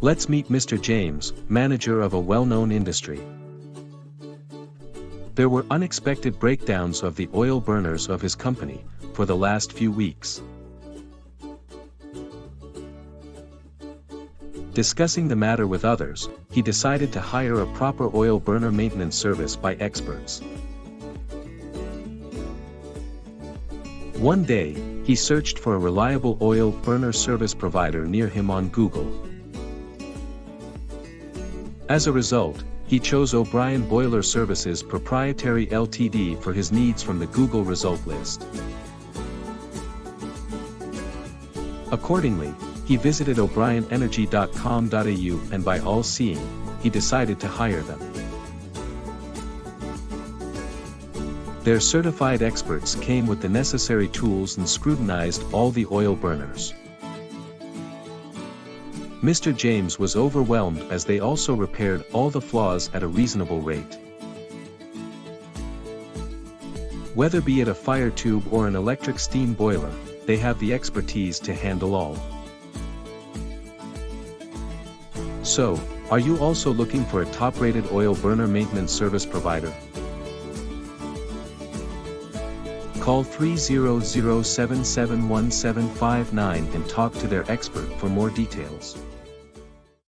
Let's meet Mr. James, manager of a well-known industry. There were unexpected breakdowns of the oil burners of his company for the last few weeks. Discussing the matter with others, he decided to hire a proper oil burner maintenance service by experts. One day, he searched for a reliable oil burner service provider near him on Google. As a result, he chose O'Brien Boiler Services Proprietary Ltd for his needs from the Google result list. Accordingly, he visited o'brienenergy.com.au and by all seeing, he decided to hire them. Their certified experts came with the necessary tools and scrutinized all the oil burners. Mr. James was overwhelmed as they also repaired all the flaws at a reasonable rate. Whether be it a fire tube or an electric steam boiler, they have the expertise to handle all. So, are you also looking for a top-rated oil burner maintenance service provider? Call 300-771-1759 and talk to their expert for more details.